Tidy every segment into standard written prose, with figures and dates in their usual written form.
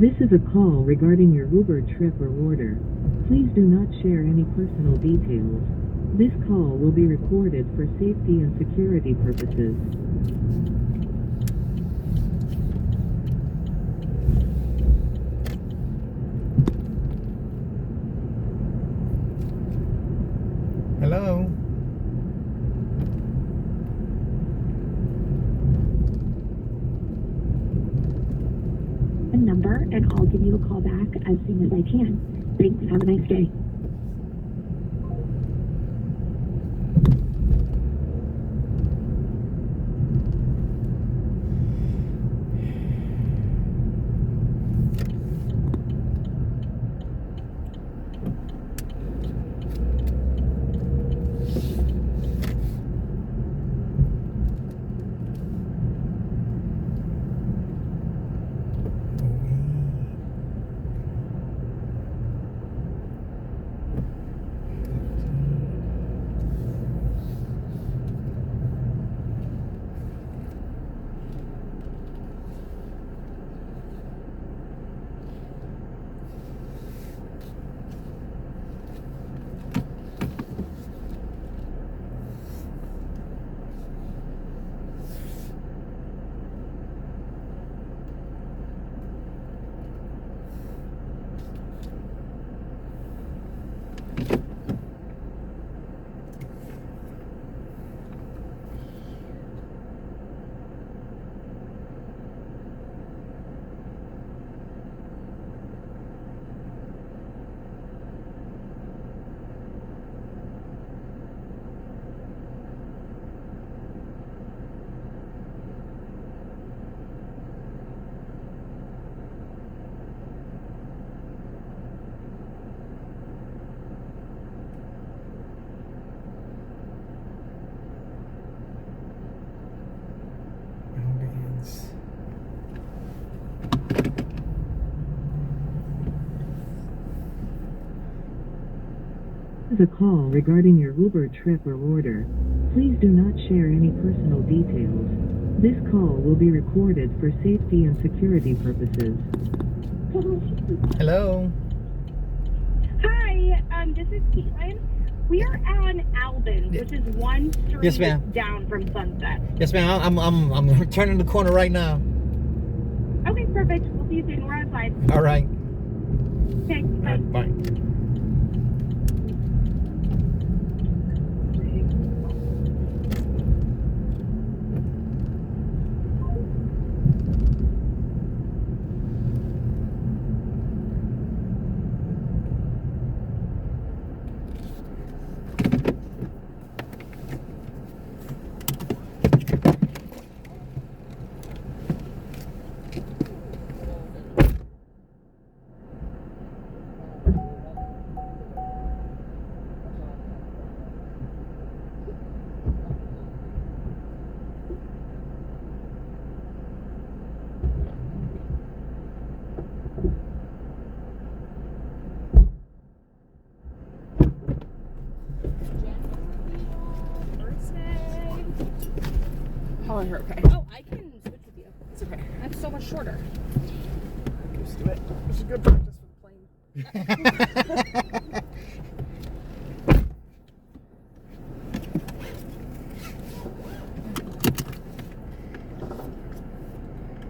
This is a call regarding your Uber trip or order. Please do not share any personal details. This call will be recorded for safety and security purposes. Hello? A number, and I'll give you a call back as soon as I can. Thanks. Have a nice day. This is a call regarding your Uber trip or order. Please do not share any personal details. This call will be recorded for safety and security purposes. Hello? Hi, this is Caitlin. We are on Albin, which is one street Yes, ma'am. down from Sunset. Yes, ma'am. I'm turning the corner right now. Okay, perfect. We'll see you soon. We're outside. All right. Okay, bye. Bye. Calling her, okay. Oh, I can switch with you. It's okay. That's so much shorter. Used to it. This is good practice for the plane. I'm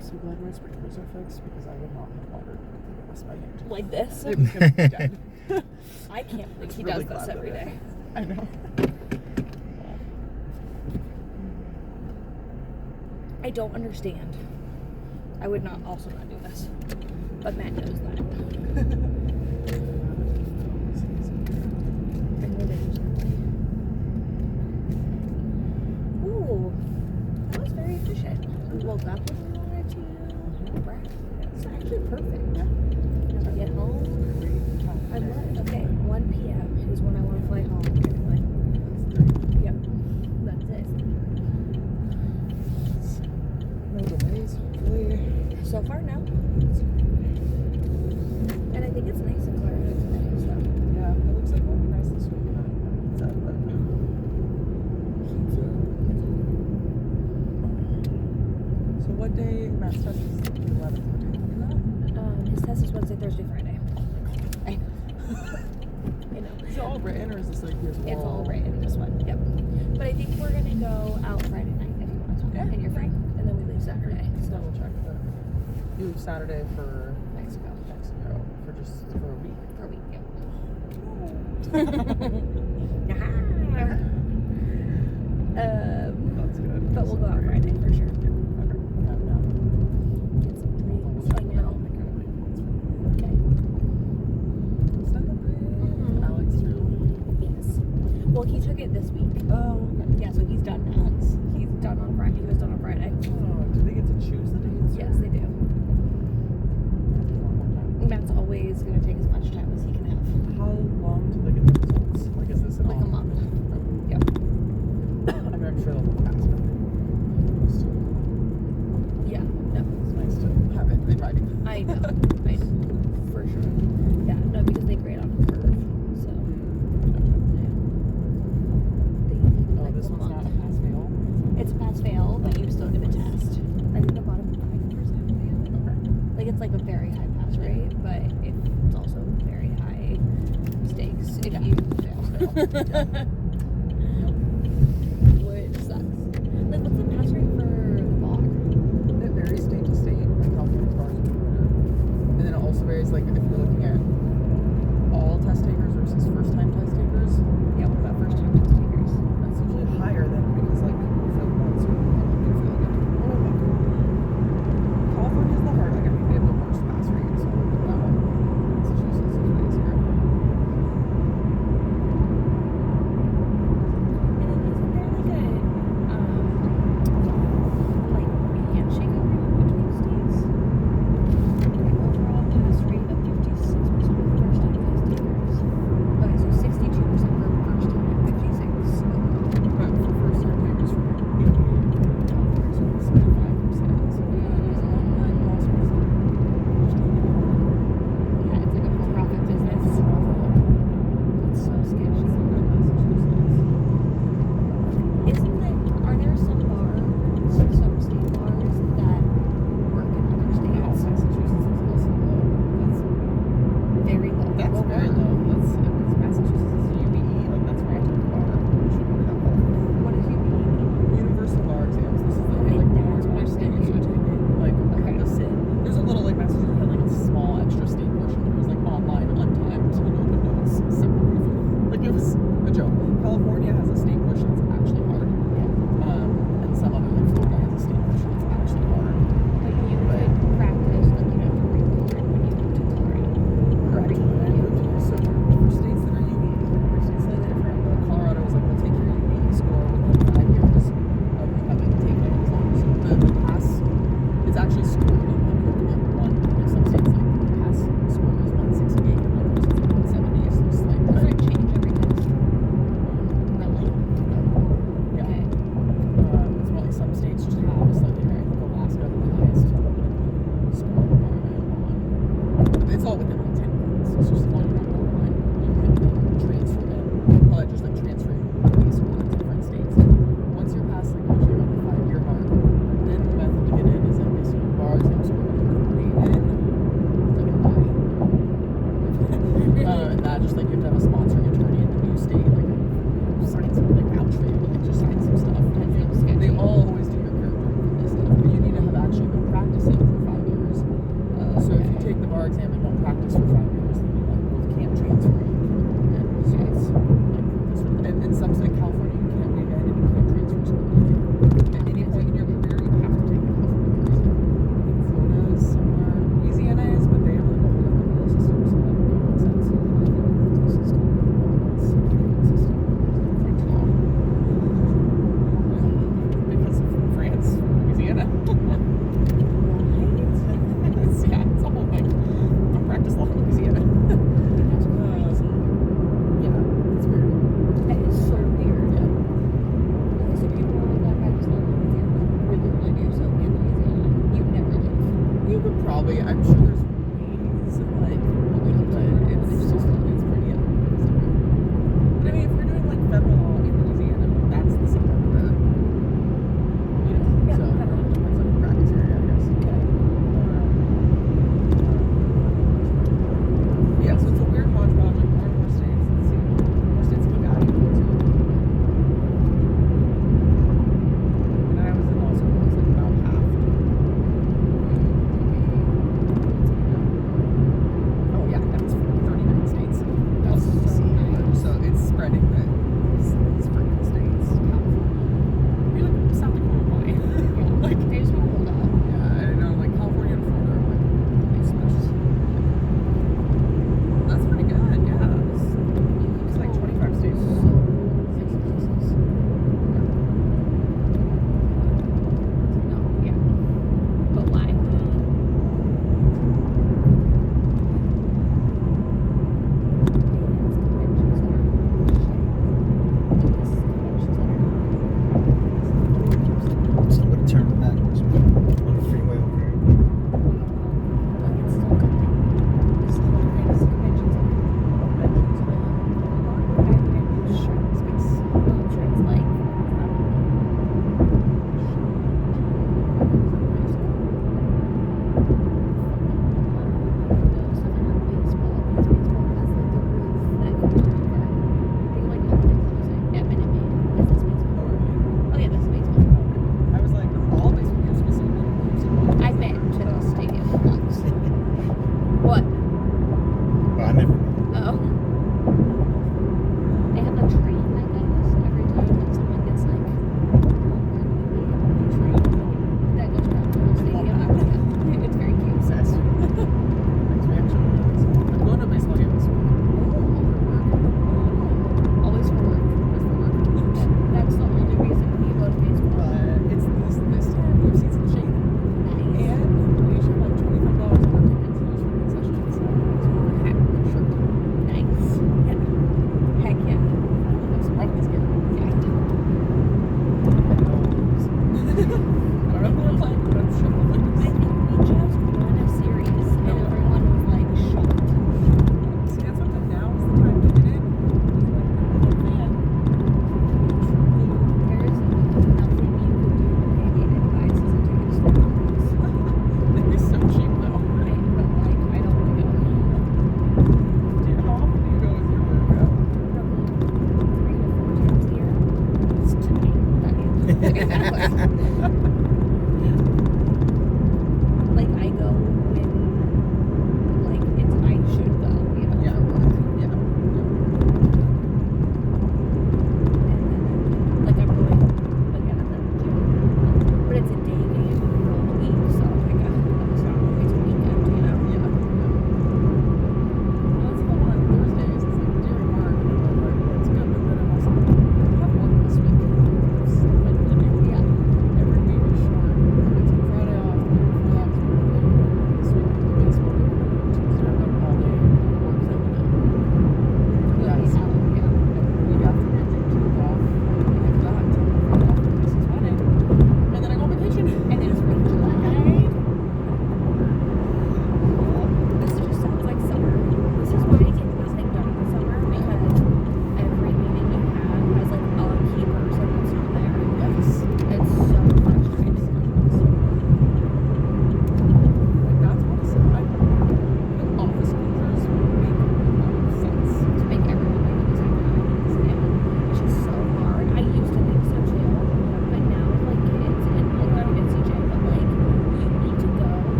so glad my sprinklers are fixed because I would not have water the rest of my hand. Like this? It was gonna be dead. I can't believe he Really does this glad every that day. I know. I don't understand. I would not also not do this. But Matt knows that. Ooh, that was very efficient. We woke up when we wanted to. Breakfast. It's actually perfect. Get home. I love. Okay, 1 p.m. is when I want to fly home. Anyway. Yep. That's it. No delays, hopefully. So far, no. And I think it's nice and clear today, so. Yeah, it looks like it'll be nice this week. It's up, but so what day Matt's test is the 11th? What day are we on? His test is Wednesday, Thursday, Friday. I know. I know. Is it all written or is this like here's It's all oral? written, this one. Yep. But I think we're gonna go out Friday night if you want to. Yeah. And you're free. And then we leave Saturday. Let's So double check that. You leave Saturday for Mexico. Mexico for a week. For a week, yep. That's good. But we'll go out Friday for sure. Okay. Yeah, no. Get some drinks, hang out. Okay. Celebrate. Alex too. Yes. Well, he took it this week. Oh, okay. Yeah, so he's done now. He's done on Friday. He was done on Friday. Oh, do they get to choose the dates? Yes, they do. Matt's always going to take as much time as he can have. How long till they get the results? Like, is this an Like a month. Yep. I mean, I'm sure they'll pass, but it's Yeah, no. nice to have it in writing. I know. I know. For sure. Yeah, no, because they grade on a curve. So, yeah. They need Oh, like this a one's not month. a pass fail. It's a pass fail, but you still get a test. I think the bottom 5% fail. Okay. Like it's like a very high pass rate, but it's also very high stakes if you fail. Which sucks. Like what's the pass rate for the bar? It varies state to state, like California's bars and Florida. And then it also varies, like, if you're looking at all test takers versus first-time test takers, Yeah, what about first time test takers? that's usually higher than because, like, people fail once or you feel like, oh, look. California's the hard, like, I mean, they have the worst pass rate, so that one. Massachusetts is way easier. And then isn't there like a handshake agreement between states? The overall pass rate of 56% of first time test takers. Okay, so 62% for first time and 56 overall. But for first-time takers from California's only 75%, so there's a lot of that loss percent. Yeah, it's like a for-profit business. It's so sketchy. Isn't there, are there some bars, some state bars that work in other states? Massachusetts is also low. Very low. That's What very were- low. That's because Massachusetts is a UBE. Like that's where I took the bar. You should know that bar. What is UBE? Universal bar exams. This is the Okay, like that's what more I'm states thinking. are taking. Like Okay. the SID. There's a little like Massachusetts had like a small extra state portion. It was like online, untimed, and open notes separately. Like it was a joke. California has a state portion that's actually hard. And some other like Florida has a state portion that's actually hard. But you could practice, like you have to record when you go to Colorado. Correct. And I moved here, so for states that are UBE, for states that are different, Colorado is like, we'll take your UBE score within 5 years of you having taken it, as long as the pass, it's actually scored in one, like some states like the pass score is 168, and others it's 170, so it's like, Does it change every test? Really? yeah. Okay. It's more like some states just have a slightly higher, I think Alaska has the highest score requirement on, but it's all within like 10 points, it's just as long as you're not borderline, you can transfer it, probably just like transferring the score to different states. Once you're past like usually around the 5-year mark, then the method to get in is like this bar exam score you can wait in, like an eye. And that just like you have to have a sponsoring attorney in the new state, like sign some like vouch for you, like just sign some stuff. They all always do your character for this stuff, but you need to have actually been practicing for 5 years. So if you take the bar exam and don't practice for 5 years, then you like both can't transfer. And so it's like this one. And in some states, California, you can't waive in and you can't transfer school. At any point in your career, you have to take the California bar exam. Florida is similar. Louisiana is, but they have like a whole different legal system, so that makes sense. System. French law. Because of France, Louisiana. Yeah, it's a whole thing. Don't practice law in Louisiana. That's crazy. Yeah, it's weird. That is so weird. Yeah. Okay, so people that practice law in Louisiana regularly do so in Louisiana. You never leave. You could probably, I'm sure there's ways of like, but it's just, it's pretty, yeah, it's different. But I mean, if we're doing like federal law in Louisiana, that's the same number. You know, Yeah, so it federal. depends on the practice area, I guess.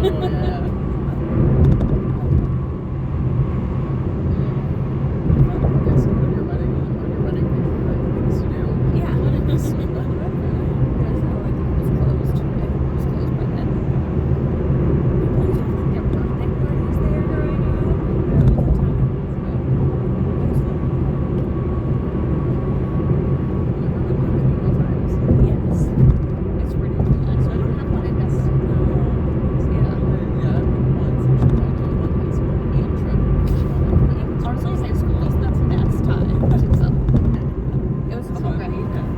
Guess on your wedding picture, like things to do. Yeah. Yes, no, I think it was closed. I think it was closed by then. People used to have like their birthday parties there growing up. All the time. Yes. It's ridiculous. I don't have one in Denver. Yeah. Honestly, high school was the best time. So, it was fun.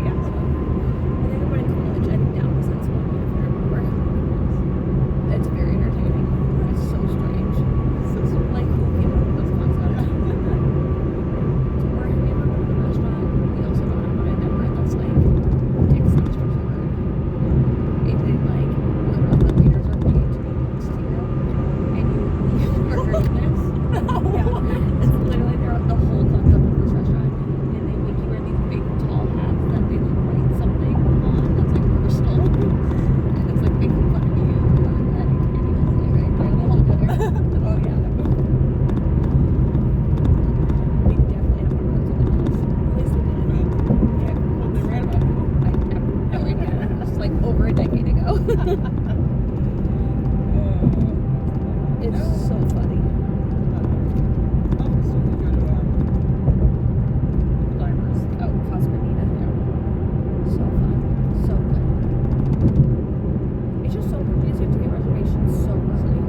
Yeah. And then I went to college. I think that was high school, if I remember. It's very entertaining. It's so strange. Like, who came up with this concept? So we're have you ever been to the restaurant? We also don't have one in Denver that's like Texas for sure. It did like literally the waiters are paid to be next to you, and you order this. Yeah, it's literally the whole concept of this restaurant, and they make you wear these big tall hats that they like write something on that's like personal, and it's like making fun of you at any holiday, right? During the whole dinner. Oh yeah. They definitely have to run something else. At least they did. Yeah. Well, they ran about it. I have no idea. It was like over a decade ago. It's so funny. Oh, Casa Bonita. So fun. So good. It's just so hard because you have to get reservations so early.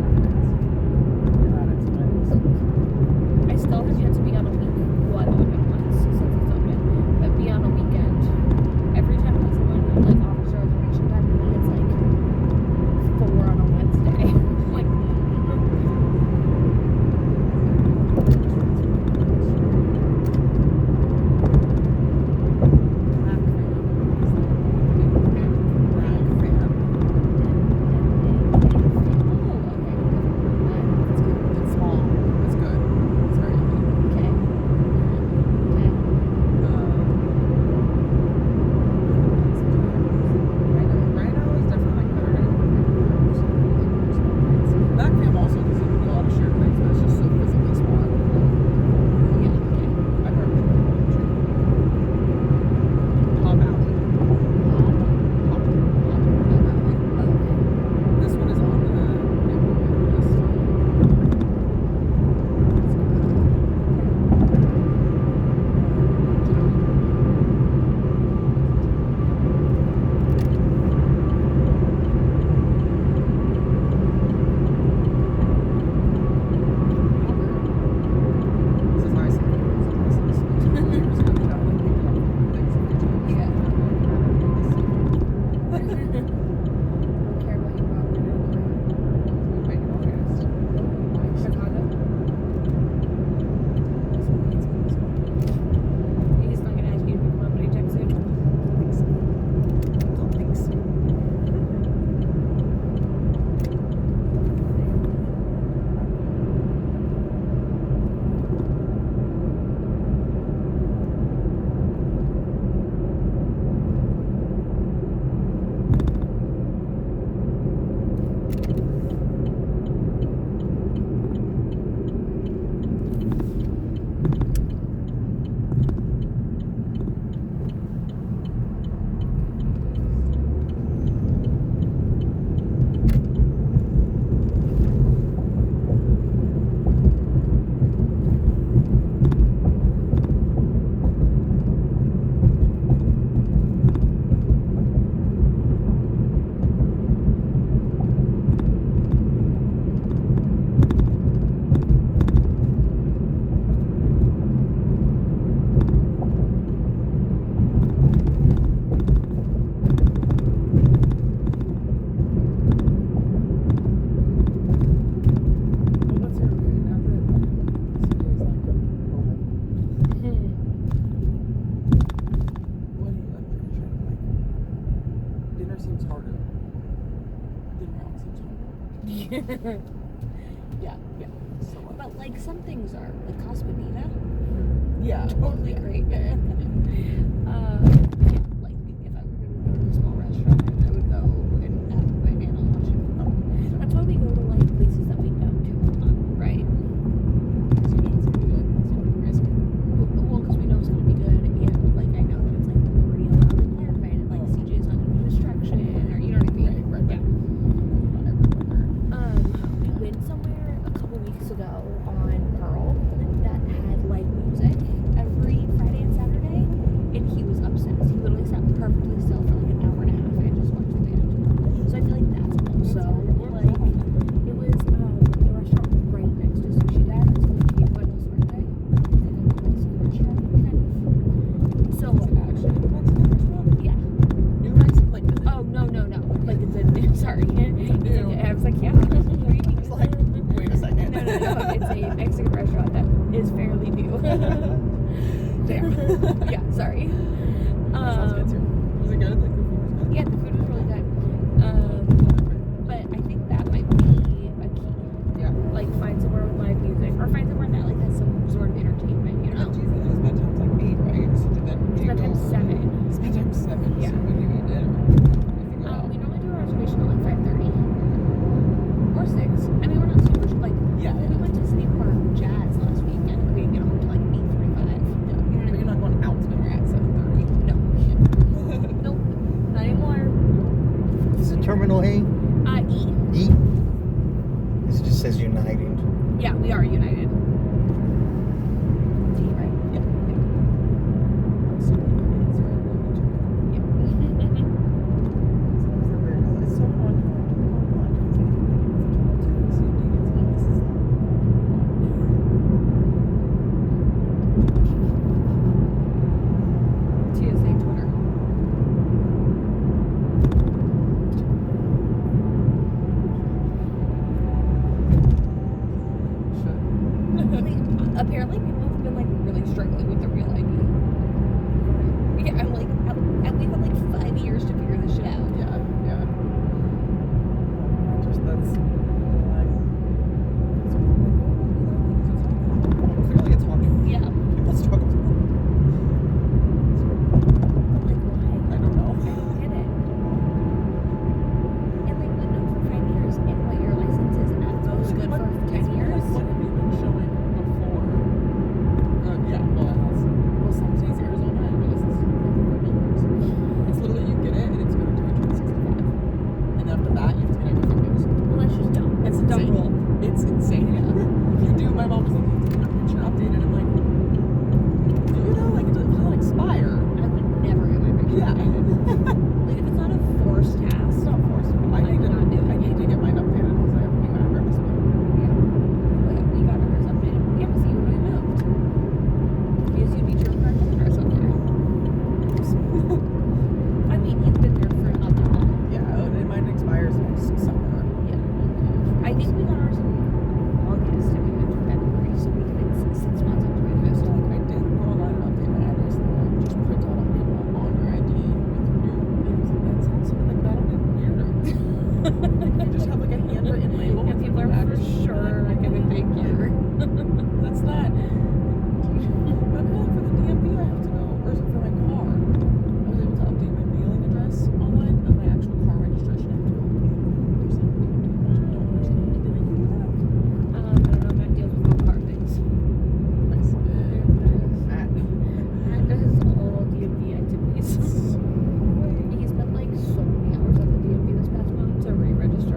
I still have yet to be on a week. Well, I've only been once since it's open. But be on a weekend. Every time that someone like offers a reservation time to me, it's like 4 on a Wednesday. Like, Yeah. So, But like some things are like Casa Bonita, yeah. totally yeah. great. Yeah. Yeah, like if I were going to go to a small restaurant, I would go and at Banana Lunch. That's why we go to Oh no. Like it's a sorry. I was like, yeah. What do you mean? It's like, wait a second. No. It's a Mexican restaurant that is fairly new. Damn. Yeah, sorry. Sounds good too. Was it good? Like the food was good? Yeah, the food was really good. But I think that might be a key. Yeah. Like find somewhere with live music, or find somewhere that like has some sort of entertainment. You know. And Jesus, his bedtime's like 8, right? So then His bedtime's 7. His bedtime's 7. Yeah. So when do you eat dinner? We normally do a reservation at like 5:30 or 6. I mean, we're not super like. Yeah. We went to City Park Jazz last weekend. We didn't get home till like 8:45. Yeah. You know what I But mean? you're not going out to dinner at 7:30. No. Nope. Not anymore. Is it Terminal A? E. E? This just says United. Yeah, we are United. D, right? Yeah. Yeah. It's so hard. TSA Twitter. Apparently people have been like really struggling with the real ID. Yeah, I'm like, and we've had like 5 years to figure this shit out. Yeah. Just that's like clearly it's hard. Yeah. People struggle. Like why? I don't know. I don't get it. And like we know for 5 years and what your license is at most good for 10 years. What have you been showing before? Yeah, well, it has. Well, some states, Arizona, and my license is for 30 years. It's literally you get it and it's good until you turn 65. And after that, you have to get it every 5 years. Well, that's just dumb. It's a dumb insane. rule. It's insane. If you do, my mom was like, you have to get your picture updated. I'm like, do you know? Like, it doesn't expire. I would never get my picture Yeah. updated. Like if it's not a forced task. It's not forced. I need would not do it. I need to get mine updated because I have a new address. Yeah. Like we got ours updated. Yeah, see when we moved. Because you need your current address up there. I mean, you've been there for not that long. Yeah, and mine expires next summer. Yeah. I think we got ours in August and we moved in February, so we can it's 6 months after we moved. So like I did go online and update my address and then just print out a label on your ID with your new. And I was like, that sounds so like that'll get weirder. You just have like a handwritten label. And with people your are for address. sure gonna think you're. That's not. But apparently for the DMV I have to go, or for my car, I was able to update my mailing address online, but my actual car registration I have to go do something to do, which I don't understand. Did I do that? I don't know, Matt deals with all car things. Nice. Matt does all DMV activities. He spent like so many hours at the DMV this past month to re-register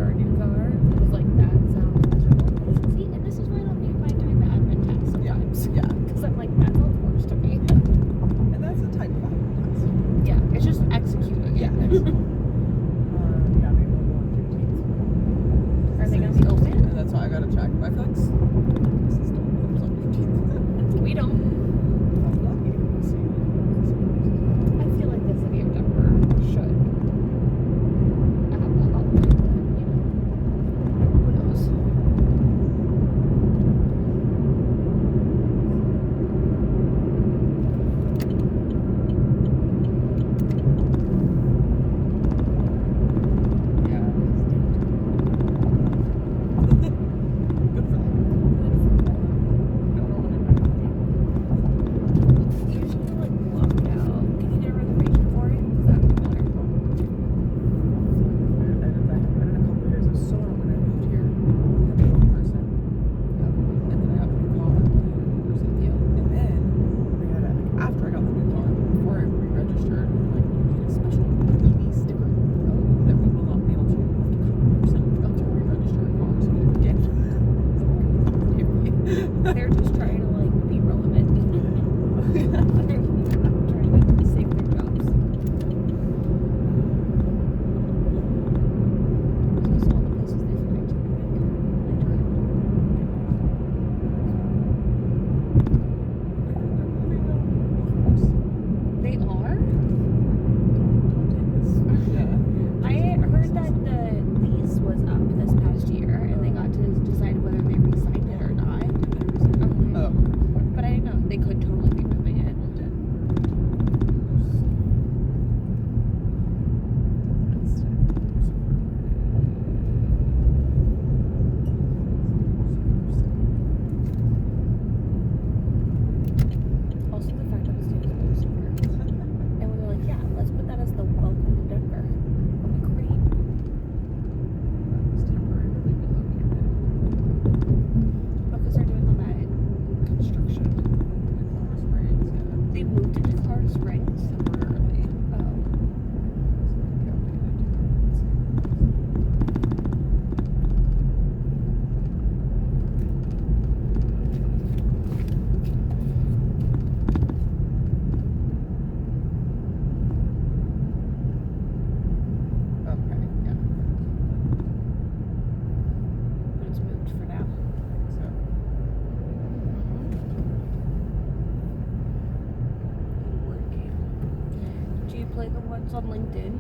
on LinkedIn?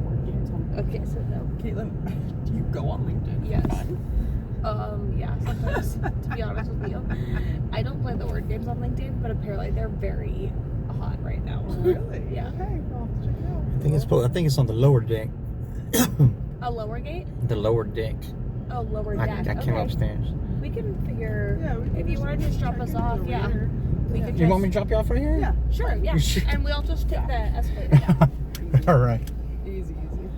Board games on Okay, so no. Caitlin, do you go on LinkedIn? Yes. For fun? Yeah, sometimes, to be honest with you. I don't play the word games on LinkedIn, but apparently they're very hot right now. Really? Yeah. Okay, well, check it out. I think it's on the lower deck. A lower gate? The lower deck. Oh, lower deck. I came Okay. upstairs. We can figure. Yeah, we can If you want to just drop us off, yeah. We could You want me just. to drop you off right here? Yeah. Sure, yeah. You sure? And we'll just take the escalator down. All right. Easy, easy.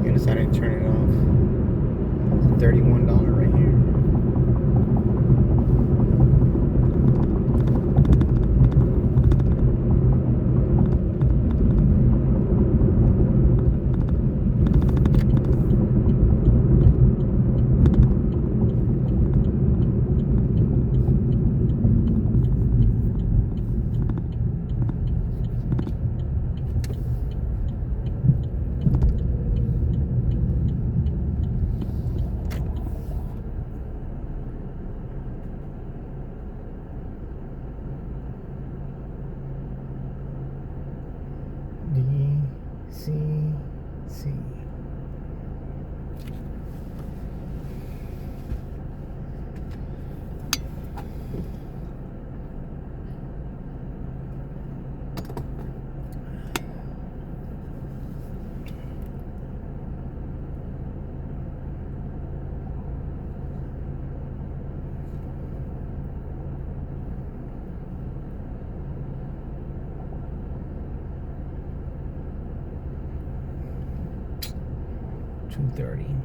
I decided to turn it off. It's $31 right here. DCC. $230.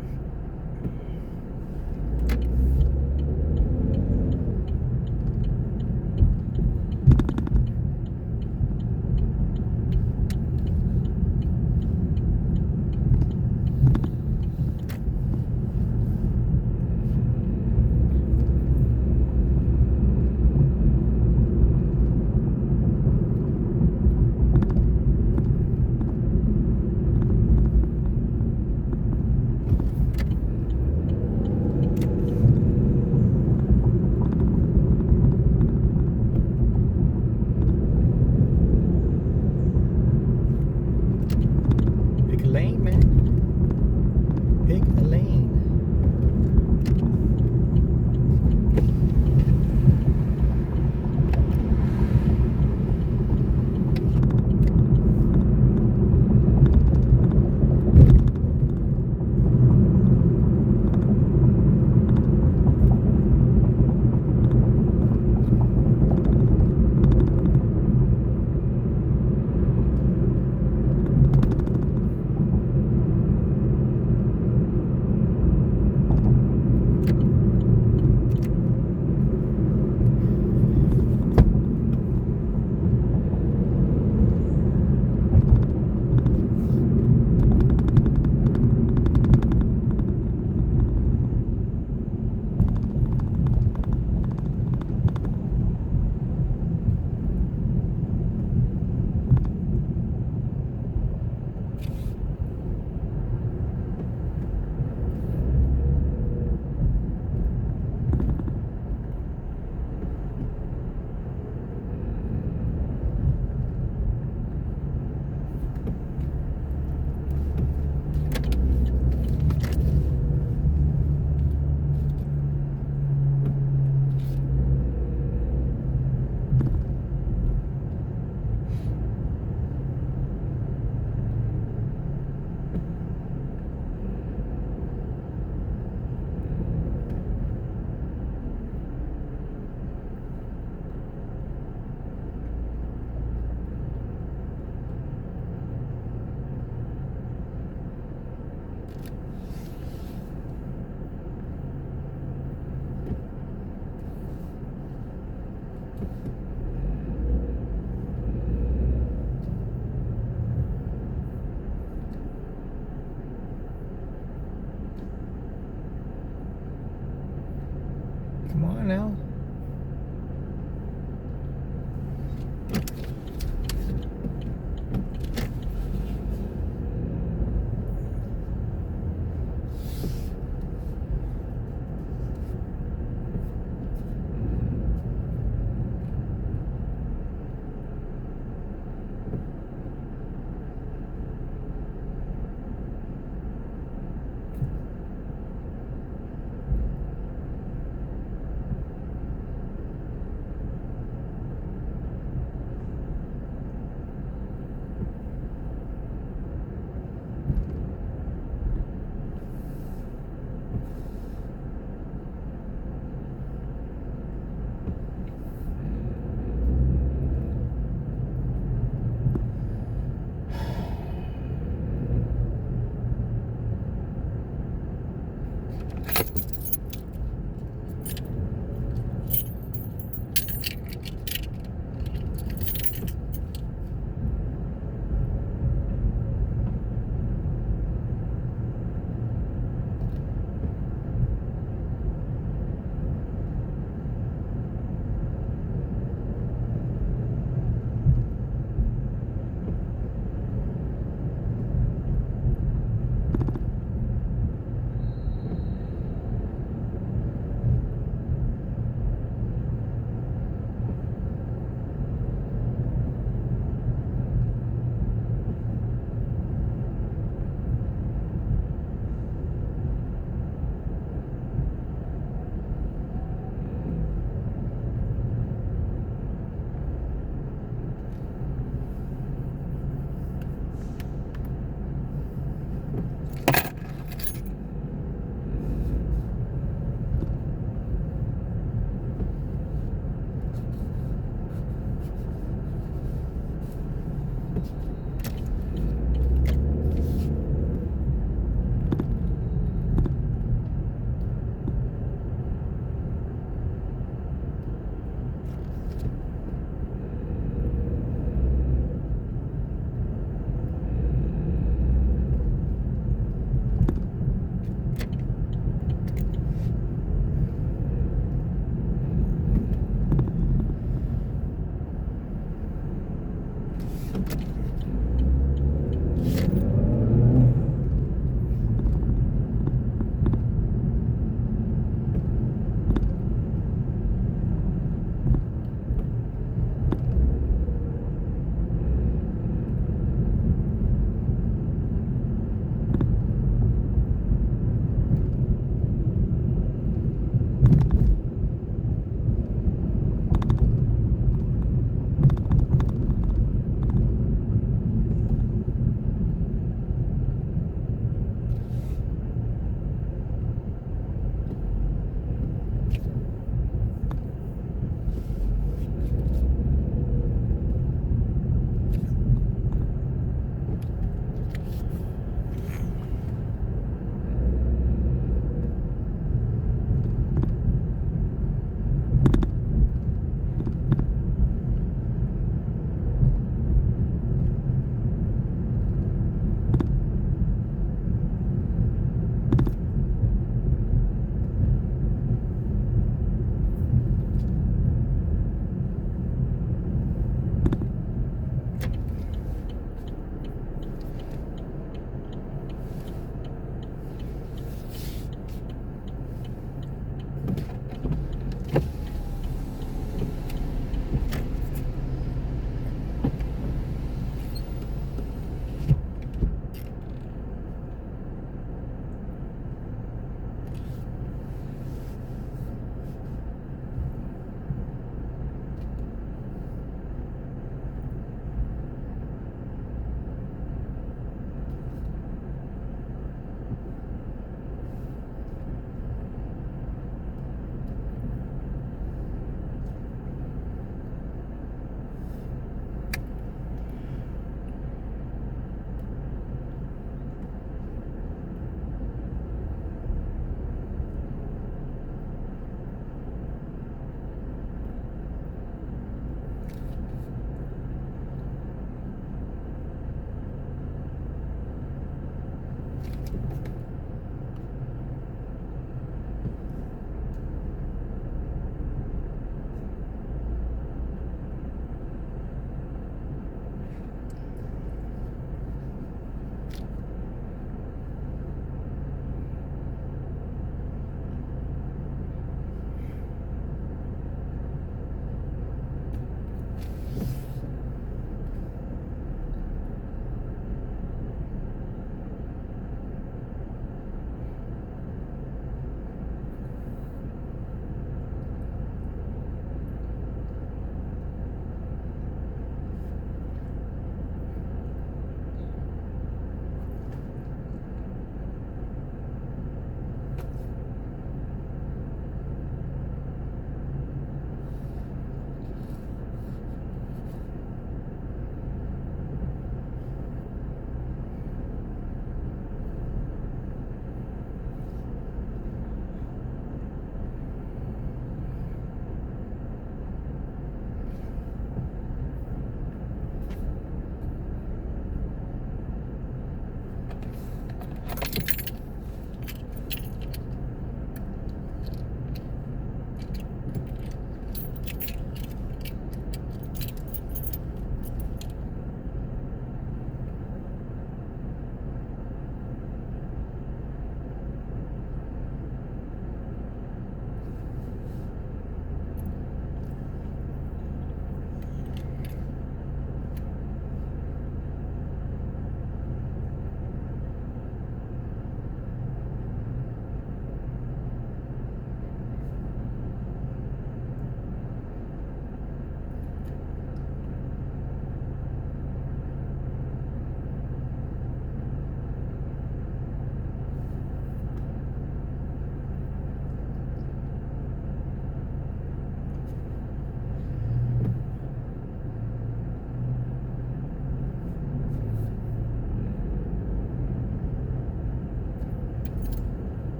on now.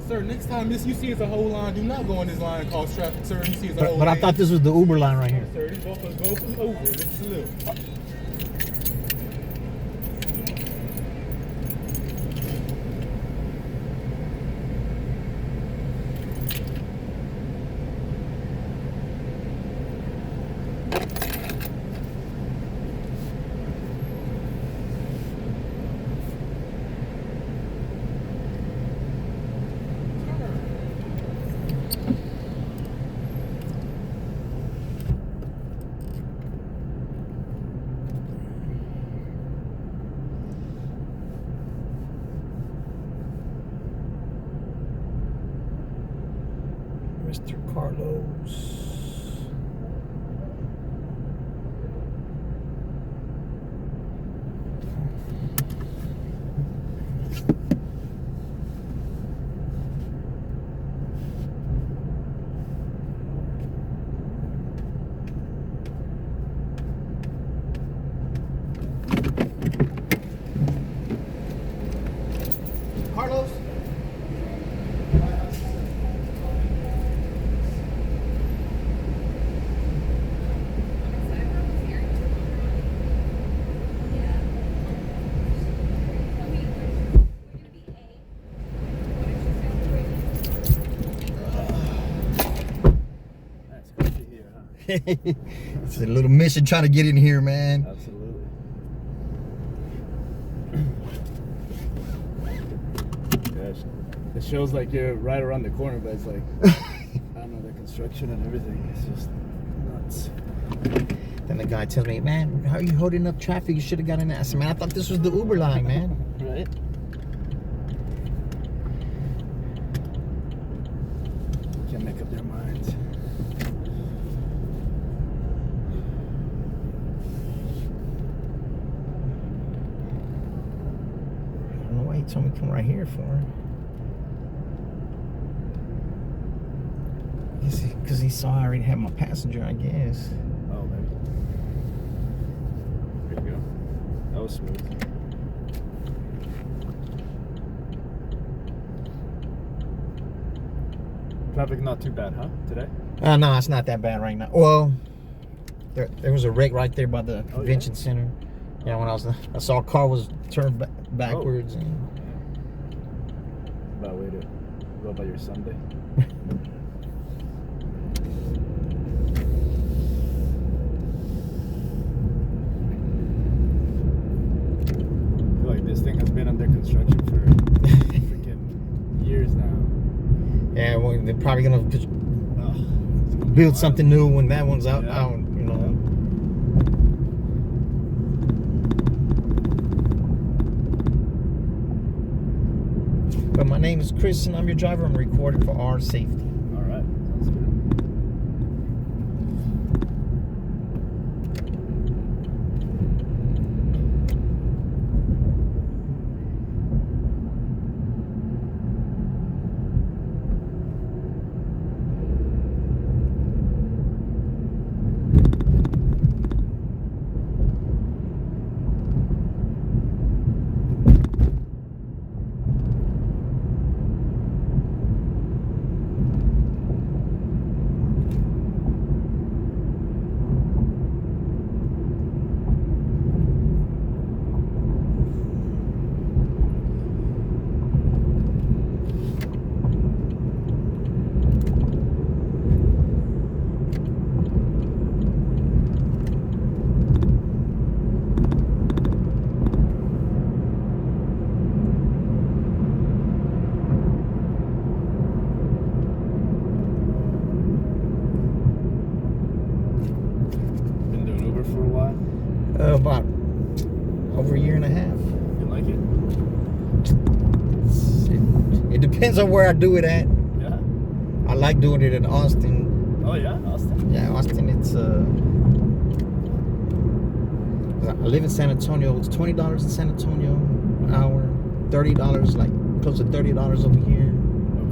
Sir, next time you see it's a whole line, do not go in this line called traffic, sir. You see it's a whole But I lane. thought this was the Uber line right here. Sir, these both go over. This is a little. Mr. Carlos. Carlos? Nice coffee here, huh? It's a little mission trying to get in here, man. Absolutely. Gosh, it shows like you're right around the corner, but it's like, I don't know, the construction and everything. It's just nuts. Then the guy tells me, man, how are you holding up traffic? You should have got in there. I said, man, I thought this was the Uber line, man. Right? Can't make up their minds. I don't know why he told me to come right here for. Because he saw I already had my passenger, I guess. Oh, maybe. There you go. That was smooth. Traffic not too bad, huh? Today? No, it's not that bad right now. Well, there was a wreck right there by the convention center. Yeah, when I saw a car was turned backwards. And About way to go about your Sunday. I feel like this thing has been under construction for freaking years now. yeah, well, they're probably gonna build something new when that one's out. Yeah. Out, you know. But my name is Chris, and I'm your driver. I'm recording for our safety. All right, sounds good. Been doing Uber for a while. About over a year and a half. You like it? It depends on where I do it at. Yeah. I like doing it in Austin. Oh yeah, Austin. Yeah, Austin. It's I live in San Antonio. It's $20 in San Antonio an hour. $30, like close to $30 over here.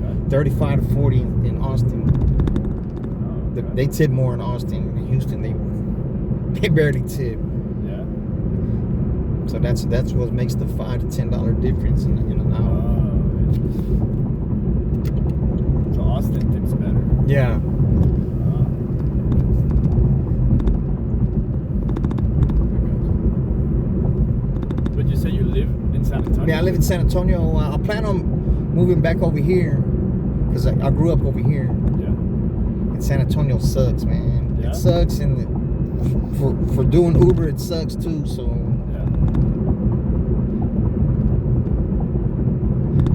Okay. 35 to 40 in Austin. Oh, okay. They tip more in Austin. In Houston, they barely tip. Yeah. So that's what makes the $5 to $10 difference in an hour. Oh, interesting. Yeah. But you say you live in San Antonio? Yeah, I live in San Antonio. I plan on moving back over here because I grew up over here. Yeah. And San Antonio sucks, man. Yeah? It sucks, and for doing Uber, it sucks too. So,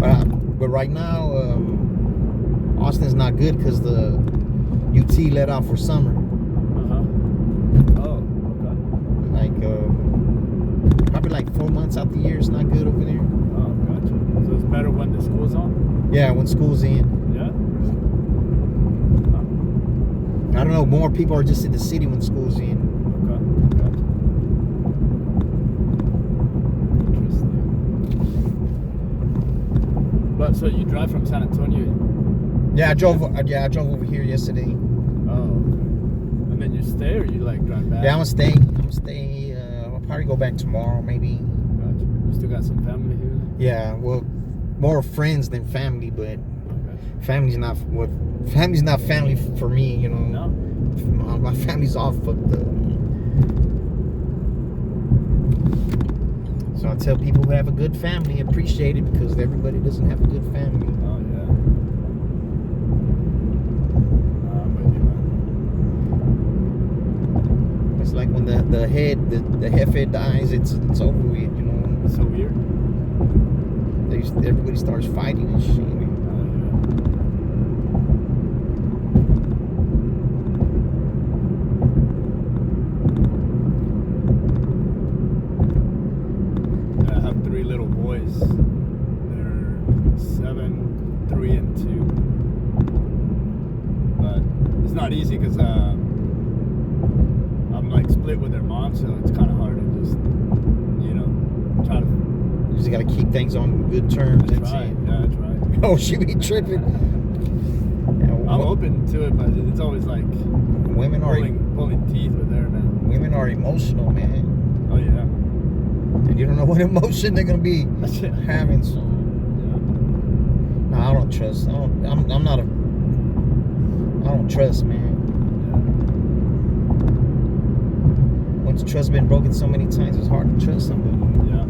Yeah. but right now, Austin's not good because the UT let off for summer. Oh, okay. Like probably like 4 months out the year. It's not good over there. Oh, gotcha. So it's better when the school's on? Yeah, when school's in. Yeah? I don't know. More people are just in the city when school's in. Okay, gotcha. Interesting. But so you drive from San Antonio? Yeah, I drove over here yesterday. Oh, okay. And then you stay or you like drive back? Yeah, I'm gonna stay. I'll probably go back tomorrow, maybe. Gotcha. You still got some family here? Yeah, well, more friends than family, but Okay. family's not family for me, you know. No? My family's all fucked up. So I tell people who have a good family, appreciate it, because everybody doesn't have a good family. Oh, yeah. I'm with you, man. It's like when the heifer dies, it's over with, you know. It's so weird. Everybody starts fighting and shit. Oh, yeah. I have 3 little boys. They're 7, 3, and 2. But it's not easy because I'm like split with their mom, so it's kind of hard to just, you know, try to. You just gotta keep things on good terms. I That's try. it. Yeah, I try. Oh, she be tripping. Yeah, I'm open to it, but it's always like women are pulling teeth with her, man. women are emotional, man, Oh yeah. and you don't know what emotion they're gonna be having. So, no, I don't trust. I'm not a. I don't trust, man. Once trust been broken so many times, it's hard to trust somebody. Yeah.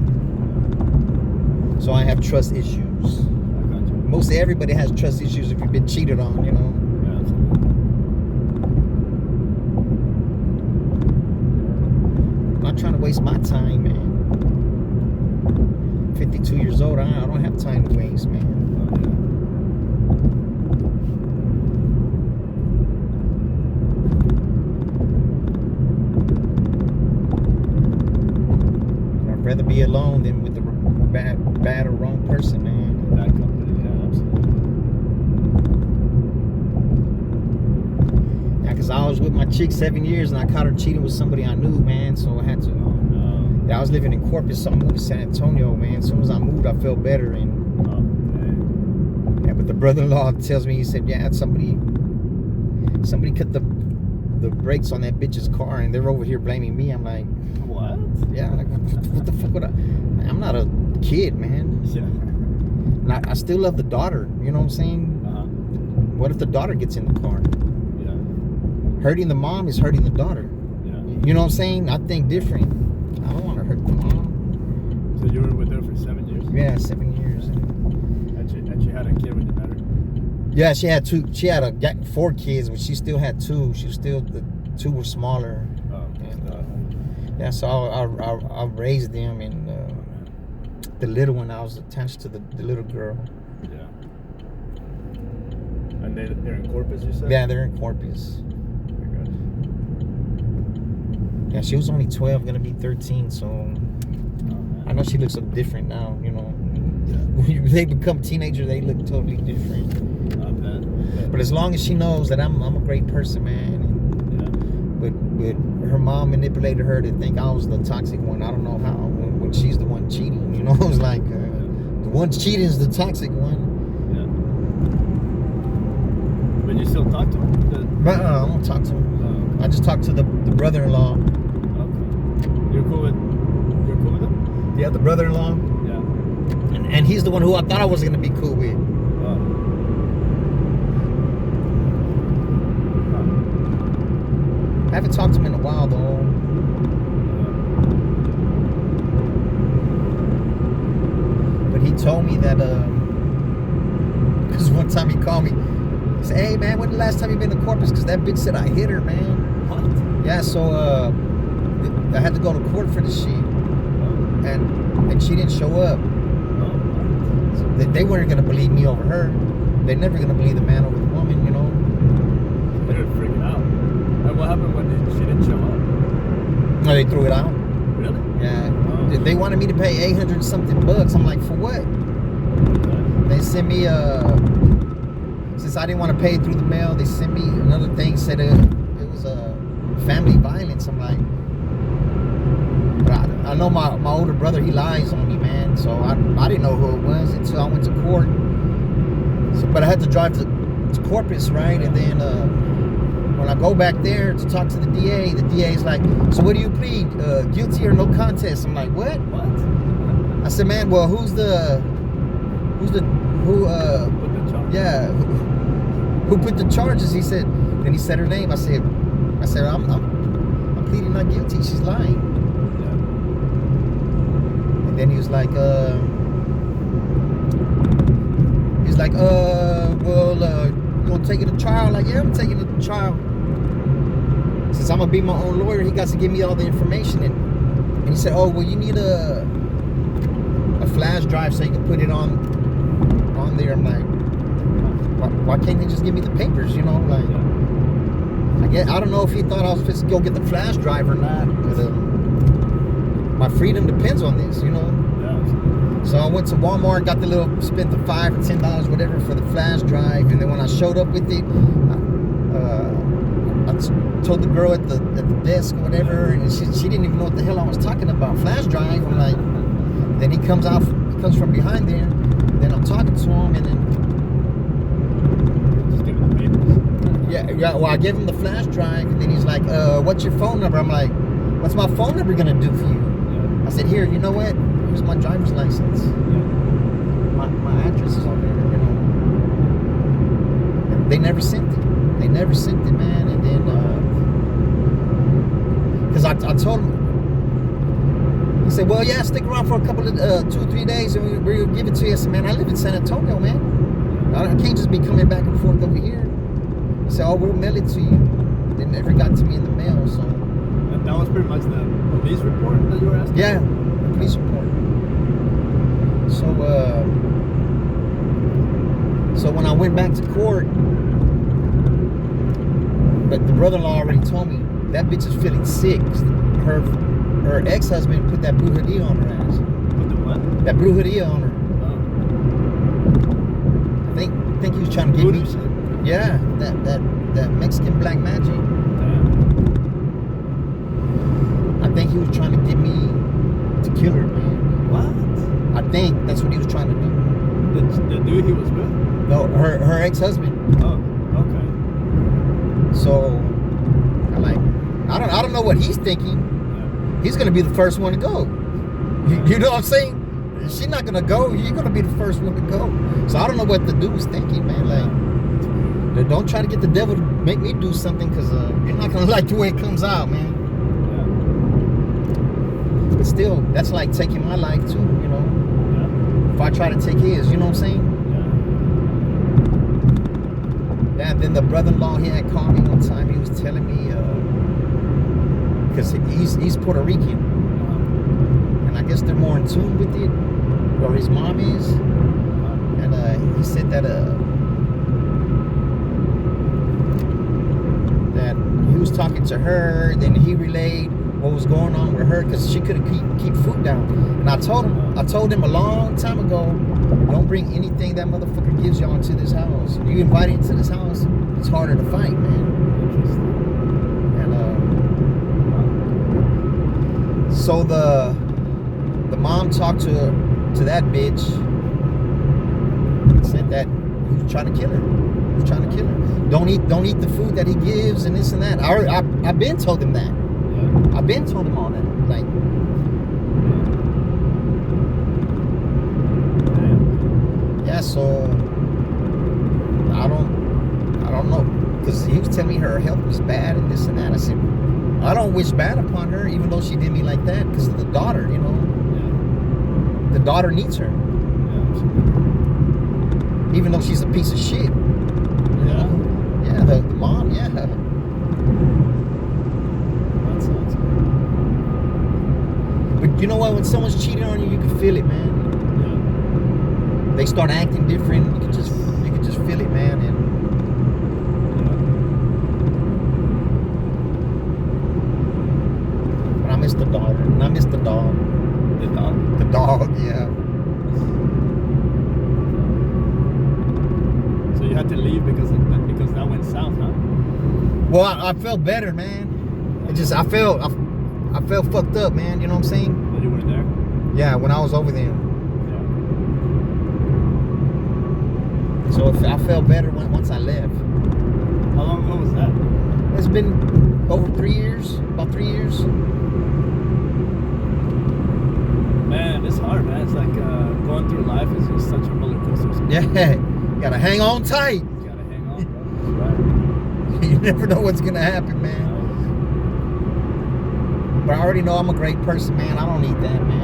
So I have trust issues. I got you. Most everybody has trust issues if you've been cheated on, you know. Yeah, absolutely. I'm not trying to waste my time, man. 52 years old, I don't have time to waste, man. Oh, yeah. I'd rather be alone than with the bad or wrong person, man. Bad company, yeah, absolutely. Yeah, because I was with my chick 7 years and I caught her cheating with somebody I knew, man. So I had to. Oh no. Yeah, I was living in Corpus, so I moved to San Antonio, man. As soon as I moved, I felt better. And Oh, dang. yeah, but the brother-in-law tells me, he said, yeah, somebody cut the brakes on that bitch's car, and they're over here blaming me. I'm like, What? yeah, like, what the fuck would I? I'm not a kid, man. Yeah. And I still love the daughter. You know what I'm saying? Uh-huh. What if the daughter gets in the car? Yeah. Hurting the mom is hurting the daughter. Yeah. You know what I'm saying? I think different. I don't want to hurt the mom. So you were with her for 7 years? Yeah, 7 years. And she had a kid when you met her? Yeah, she had 2. She had 4 kids, but she still had 2. She was still, the 2 were smaller. Oh, And yeah, so I raised them, and the little one, I was attached to the little girl. yeah. And they're in Corpus, you said? Yeah, they're in Corpus. I got you. Yeah, she was only 12, gonna be 13, so Oh, man. I know she looks so different now, you know. Yeah. When they become teenagers, they look totally different. I bet. But as long as she knows that I'm a great person, man. Yeah. But her mom manipulated her to think I was the toxic one. I don't know how, when she's the one cheating. You know, it was like the one cheating is the toxic one. Yeah. But you still talk to her? But I don't talk to him. Oh, I just talked to the brother-in-law. okay. You're cool with him? Yeah, the brother-in-law. Yeah. And he's the one who I thought I was gonna be cool with. Oh. haven't talked to him in a while though. But he told me that because one time he called me, he said, "Hey man, when the last time you been to Corpus? Because that bitch said I hit her, man." What? Yeah, so I had to go to court for this shit, and she didn't show up. So they weren't gonna believe me over her. They're never gonna believe the man over the woman, you know. They were freaking out. And what happened when she didn't show up? No, they threw it out. Really? Yeah, Oh. they wanted me to pay $800 and something bucks. I'm like, for what? Okay. They sent me since I didn't want to pay it through the mail, they sent me another thing, said it was family violence. I'm like, but I know my older brother, he lies on me, man. So I didn't know who it was until I went to court. So, but I had to drive to Corpus, right? And then when I go back there to talk to the DA's like, so what do you plead? Guilty or no contest? I'm like, what? What? I said, man, well, who Put the charge. yeah, who put the charges? He said, then he said her name. I said, I'm pleading not guilty. She's lying. Yeah. And then he was like, well, you gonna take it to trial? Like, yeah, I'm taking it to trial. Since I'm gonna be my own lawyer, he got to give me all the information. And he said, oh, well, you need a flash drive so you can put it on there. I'm like, why can't they just give me the papers? You know, like, I don't know if he thought I was supposed to go get the flash drive or not. But my freedom depends on this, you know. Yeah. So I went to Walmart, got spent the $5 or $10, whatever, for the flash drive, and then when I showed up with it, I told the girl at the desk or whatever, and she didn't even know what the hell I was talking about. Flash drive. I'm like, then he comes from behind there, and then I'm talking to him, and then Just give me the papers. yeah. Well, I gave him the flash drive, and then he's like, what's your phone number? I'm like, what's my phone number gonna do for you? Yeah. I said, here, you know what? Here's my driver's license. My address is on there, you know. And they never sent it. They never sent it, man. And then, because I told him, he said, well, yeah, stick around for a couple of 2 or 3 days and we'll give it to you. I said, man, I live in San Antonio, man. I can't just be coming back and forth over here. He said, oh, we'll mail it to you. They never got to me in the mail, so. And that was pretty much the police report that you were asking? Yeah, the police report. So when I went back to court, but the brother-in-law already told me that bitch is feeling sick. Her ex-husband put that brujeria on her ass. Put the what? That brujeria on her. Oh. I think he was trying to get me. Voodoo shit? Yeah, that Mexican black magic. Damn. I think he was trying to get me to kill her, man. What? I think that's what he was trying to do. The dude he was with? No, her ex-husband. Oh, okay. So I'm like, I don't know what he's thinking. Yeah. He's gonna be the first one to go. You know what I'm saying? She's not gonna go. You're gonna be the first one to go. So I don't know what the dude was thinking, man. Like, don't try to get the devil to make me do something, because you're not gonna like the way it comes out, man. Yeah. But still, that's like taking my life too, you know. Yeah. If I try to take his, you know what I'm saying? Yeah. And then the brother-in-law, he had called me one time. He was telling me, because he's Puerto Rican, and I guess they're more in tune with it, or his mom is. And he said that he was talking to her, then he relayed what was going on with her, because she couldn't keep food down. And I told him a long time ago, don't bring anything that motherfucker gives y'all into this house. You invite it into this house, it's harder to fight, man. And so the mom talked to that bitch, said that he was trying to kill her. He was trying to kill her. Don't eat the food that he gives and this and that. I've been told him that. Yeah. I've been told him all that. Like, yeah. So I don't know, Because he was telling me her health was bad and this and that. I said, I don't wish bad upon her, even though she did me like that, because of the daughter, you know. Yeah. The daughter needs her, Yeah. even though she's a piece of shit. Yeah. Yeah, the mom, yeah. That sounds good. But you know what? When someone's cheating on you, you can feel it, man. Yeah. They start acting different. You can just feel it, man. And but I miss the daughter, and I miss the dog. The dog? The dog, yeah. So you had to leave because that went south, huh? Well, I felt better, man. It just I felt fucked up, man. You know what I'm saying? When you were there? Yeah, when I was over there. Yeah. So I felt better once I left. How long ago was that? It's been over 3 years, about 3 years. Man, it's hard, man. It's like going through life is just such a roller coaster. Yeah, gotta hang on tight. You gotta hang on, bro. That's right. You never know what's gonna happen, man. But I already know I'm a great person, man. I don't need that, man.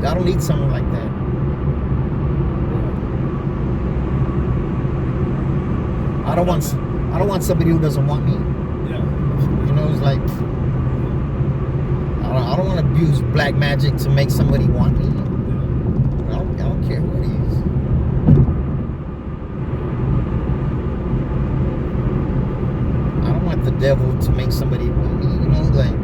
I don't need someone like that. I don't want somebody who doesn't want me. Yeah. You know, it's like I don't want to abuse black magic to make somebody want me. I don't care who it is. I don't want the devil to make somebody want me. You know, like.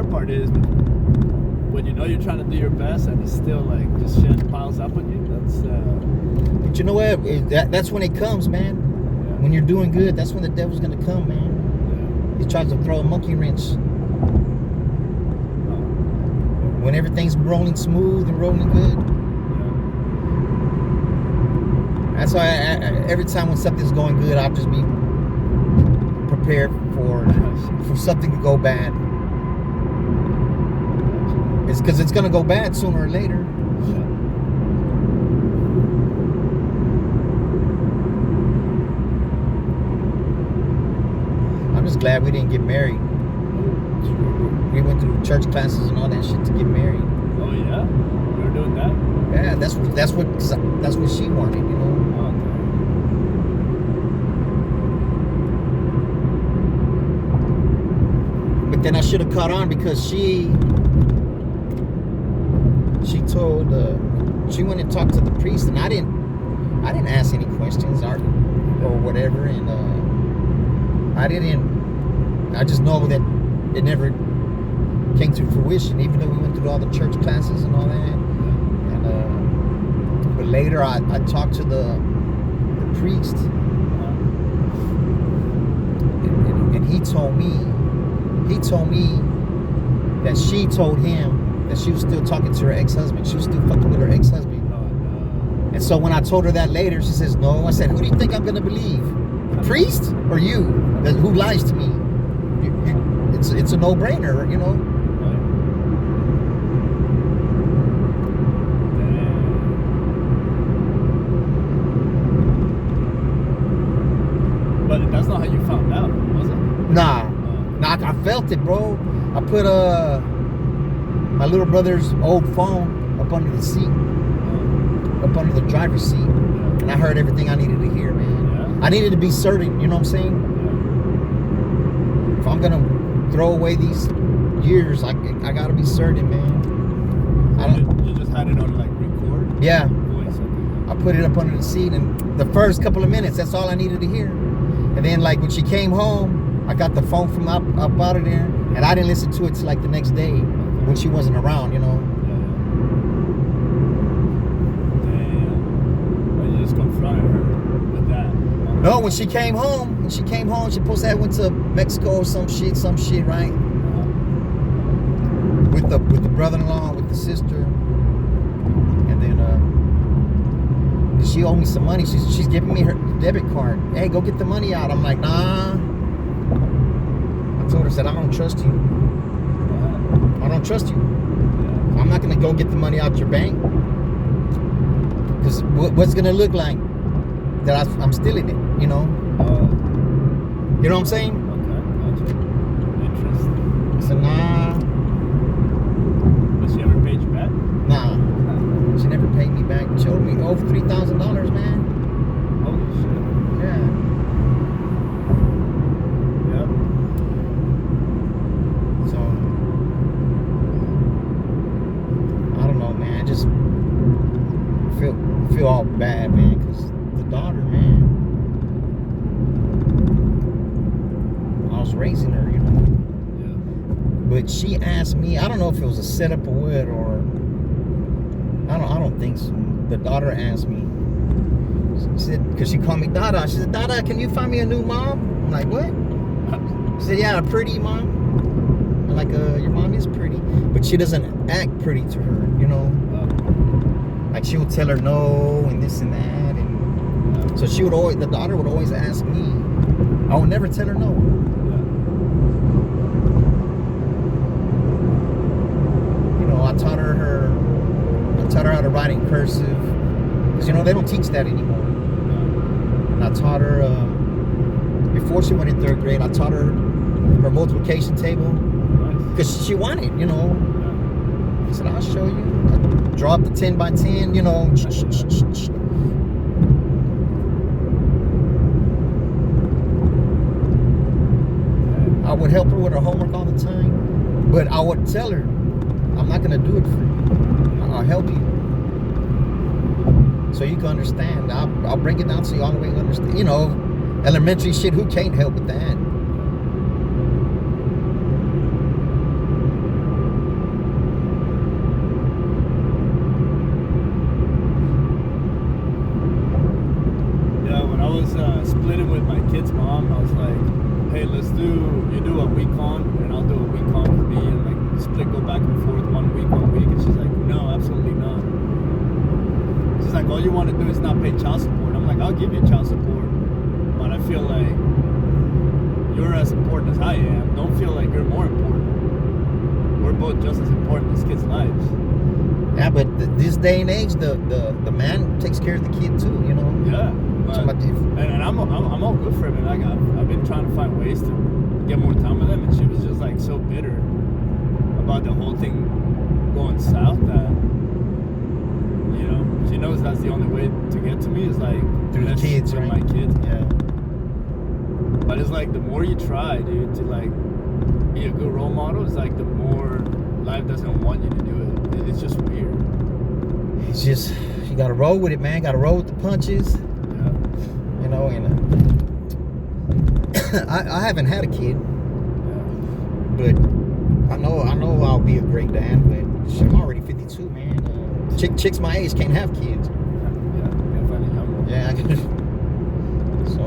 Part is when you know you're trying to do your best and it's still like just shit piles up on you. But you know what? That's when it comes, man. Yeah. When you're doing good, that's when the devil's gonna come, man. Yeah. He tries to throw a monkey wrench. When everything's rolling smooth and rolling good. Yeah. That's why every time when something's going good, I'll just be prepared for something to go bad. It's because it's gonna go bad sooner or later. Yeah. I'm just glad we didn't get married. We went through church classes and all that shit to get married. Oh yeah, we were doing that. Yeah, that's what she wanted, you know. Oh, okay. But then I should have caught on because she told she went and talked to the priest, and I didn't ask any questions or whatever, and I just know that it never came to fruition, even though we went through all the church classes and all that. And but later I talked to the priest, and he told me that she told him that she was still talking to her ex-husband. She was still fucking with her ex-husband. And so when I told her that later, she says, no. I said, who do you think I'm going to believe? The priest or you? Who lies to me? It's a no-brainer, you know? But that's not how you found out, was it? Nah, I felt it, bro. I put my little brother's old phone up under the seat, up under the driver's seat, and I heard everything I needed to hear, man. Yeah. I needed to be certain, you know what I'm saying? Yeah. If I'm gonna throw away these years, I gotta be certain, man. You just had it on like record? Yeah. Voice, okay. I put it up under the seat, and the first couple of minutes, that's all I needed to hear. And then, like, when she came home, I got the phone from up out of there, and I didn't listen to it till like the next day when she wasn't around, you know. Damn. Well, you just confronted her with that. No, when she came home, she supposed to have went to Mexico or some shit, right? With the brother-in-law, with the sister, and then she owed me some money. She's giving me her debit card. Hey, go get the money out. I'm like, nah. I told her, I said, I don't trust you. I don't trust you. I'm not gonna go get the money out your bank. Because what's gonna look like that I'm stealing it, you know? You know what I'm saying? Okay, gotcha. Interesting. I said, nah. Has she ever paid you back? Nah. She never paid me back. She owed me over $3,000, man. Holy shit. Yeah. Yep. So, I don't know, man. I just feel all bad, man, because the daughter, man, I was raising her, you know. Yeah. But she asked me, I don't know if it was a setup or what, or I don't think so. The daughter asked me. She said, because she called me Dada. She said, Dada, can you find me a new mom? I'm like, what? She said, yeah, a pretty mom. I'm like, your mom is pretty, but she doesn't act pretty to her, you know. Like she would tell her no and this and that, and so she would always, the daughter would always ask me. I would never tell her no. You know, I taught her how to write in cursive, because you know they don't teach that anymore. And I taught her before she went in 3rd grade. I taught her multiplication table because she wanted, you know. I said, I'll show you. I draw up the 10 by 10, you know. I would help her with her homework all the time, but I would tell her, I'm not going to do it for you. I'll help you. So you can understand. I'll break it down so you all the way understand. You know, elementary shit, who can't help with that? Splitting with my kid's mom, I was like, hey, you do a week on and I'll do a week on with me, and like split, go back and forth 1 week. And she's like, no, absolutely not. She's like, all you want to do is not pay child support. I'm like, I'll give you child support, but I feel like you're as important as I am. Don't feel like you're more important. We're both just as important as kids' lives. Yeah, but this day and age, the man takes care of the kid too, you know. Yeah. And I'm all good for it, man. Like I've been trying to find ways to get more time with him, and she was just like so bitter about the whole thing going south that, you know, she knows that's the only way to get to me is like through the kids, right? My kids. Yeah. But it's like the more you try, dude, to like be a good role model, it's like the more life doesn't want you to do it. It's just weird. It's just, you gotta roll with it, man. Gotta roll with the punches. You know, and I haven't had a kid, but I know I'll be a great dad. But shit, I'm already 52, man. Chicks my age can't have kids. Yeah, you gotta find a young one. Yeah, I can. So,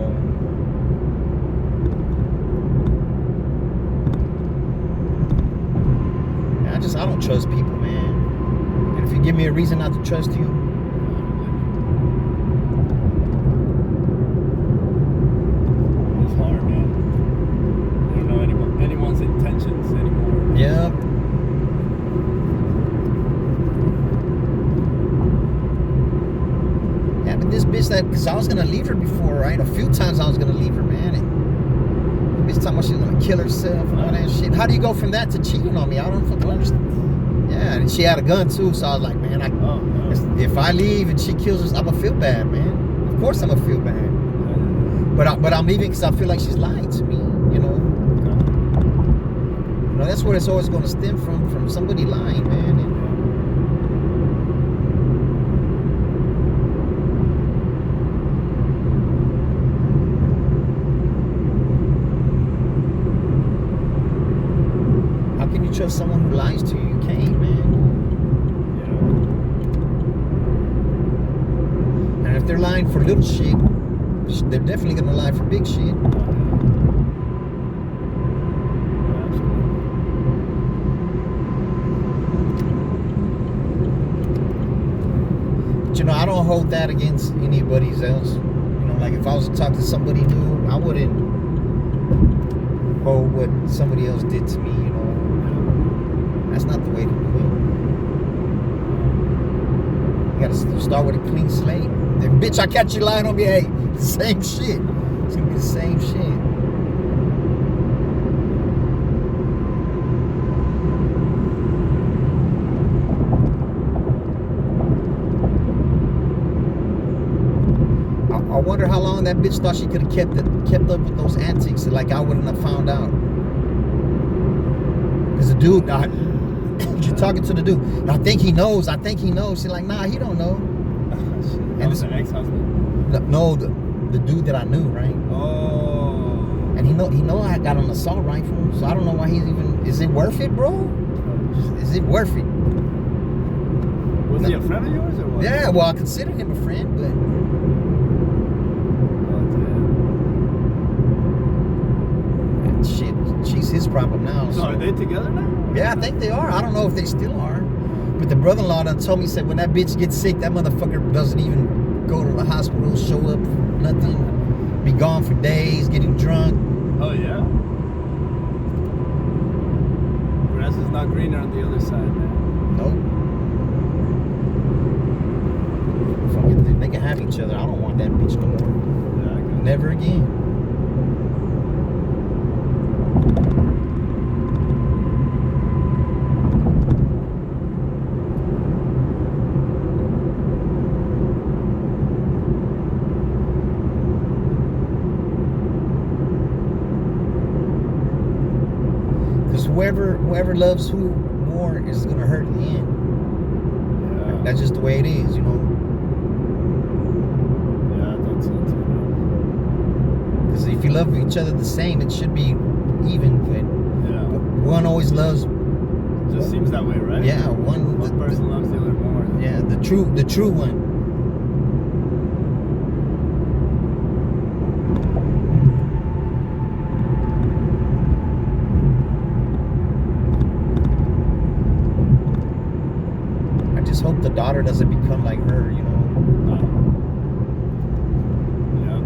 I don't trust people, man. And if you give me a reason not to trust you, intentions anymore. Yeah. Yeah, but this bitch because I was gonna leave her before, right? A few times I was gonna leave her, man. And the bitch talking about she's gonna kill herself and all that shit. How do you go from that to cheating on me? I don't fucking understand. Yeah, and she had a gun too, so I was like, man, if I leave and she kills herself, I'm gonna feel bad, man. Of course I'm gonna feel bad. But I'm leaving because I feel like she's lying to me, you know. You know, that's where it's always going to stem from somebody lying, man. And, how can you trust someone who lies to you? You can't, man. Yeah. And if they're lying for little shit, they're definitely going to lie for big shit. But you know, I don't hold that against anybody else. You know, like if I was to talk to somebody new, I wouldn't hold what somebody else did to me. You know, that's not the way to do it. You gotta start with a clean slate. Then, bitch, I catch you lying on me. Hey, same shit. It's gonna be the same shit. I wonder how long that bitch thought she could have kept up with those antics. Like I wouldn't have found out. Cause the dude, you're talking to the dude. I think he knows. She's like, nah, he don't know. And it's an ex-husband. No, the dude that I knew, right? Oh. And he know I got an assault rifle, so I don't know why he's even. Is it worth it, bro? Is it worth it? Was he a friend of yours or what? Yeah, well, I consider him a friend, but. Shit, she's his problem now. So are they together now? Yeah, I think they are. I don't know if they still are. But the brother-in-law done told me, said when that bitch gets sick, that motherfucker doesn't even go to the hospital, show up, nothing. Be gone for days, getting drunk. Oh, yeah? Grass is not greener on the other side, man. Nope. Fucking, they can have each other. I don't want that bitch no more. Yeah, I got it. Never again. Whoever loves who more is gonna hurt in the end. Yeah. That's just the way it is, you know. Yeah, I thought so too. Because if you love each other the same, it should be even. But Yeah. one always loves. It just seems that way, right? Yeah, one person loves the other more. Yeah, the true one. Hope the daughter doesn't become like her, you know. Yeah.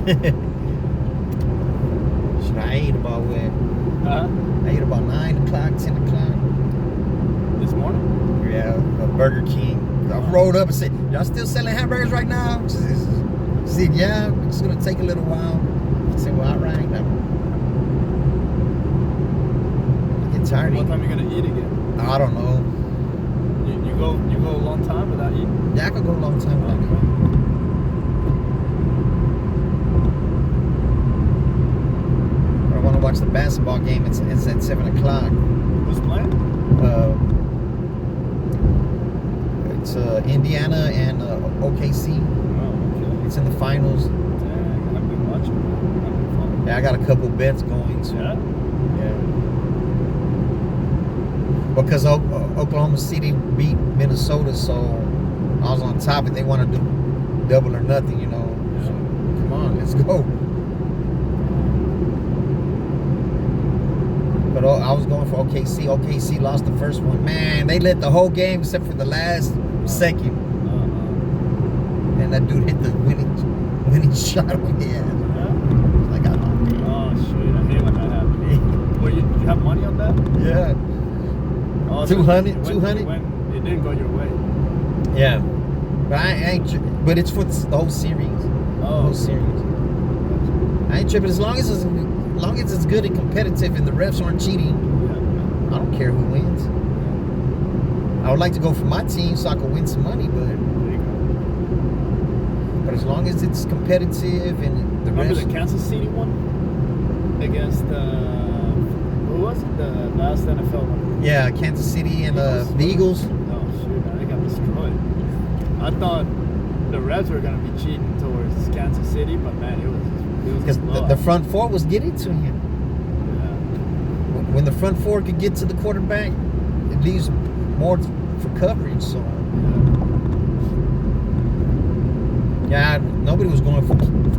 Shit, I ate about when? Huh? I ate about 9 o'clock, 10 o'clock. This morning? Yeah, Burger King. I rolled up and said, y'all still selling hamburgers right now? She said, yeah, it's going to take a little while. I said, well, all right. I get tired of What eating. time are you gonna eat again? I don't know. You go a long time without eating? Yeah, I could go a long time without eating. I want to watch the basketball game. It's at 7 o'clock. Who's playing? It's Indiana and OKC. Oh, okay. It's in the finals. Dang, I've been watching. I've been following. Yeah, I got a couple bets going. So. Yeah? Yeah. Because Oklahoma City beat Minnesota, so I was on top, and they want to do double or nothing, you know. So, come on, let's go. But I was going for OKC. OKC lost the first one. Man, they led the whole game except for the last second. And that dude hit the winning shot on the end. Like, Oh, shit. I hate when that happens. Well, you have money on that? yeah. Oh, 200, it went- 200? It didn't go your way. Yeah. But I ain't but it's for the whole series. The Oh, whole series. I ain't tripping. As long as it's good and competitive and the refs aren't cheating, Yeah. I don't care who wins. I would like to go for my team so I could win some money, There you go. but as long as it's competitive and the Remember refs. the Kansas City one? Against, who was it? The last NFL one? Yeah, Kansas City and the Eagles. Oh, shoot. They got destroyed. I thought the refs were going to be cheating towards Kansas City, but man, it was Because a blowout. the front four was getting to him. Yeah. When the front four could get to the quarterback, it leaves more for coverage. So yeah, nobody was going for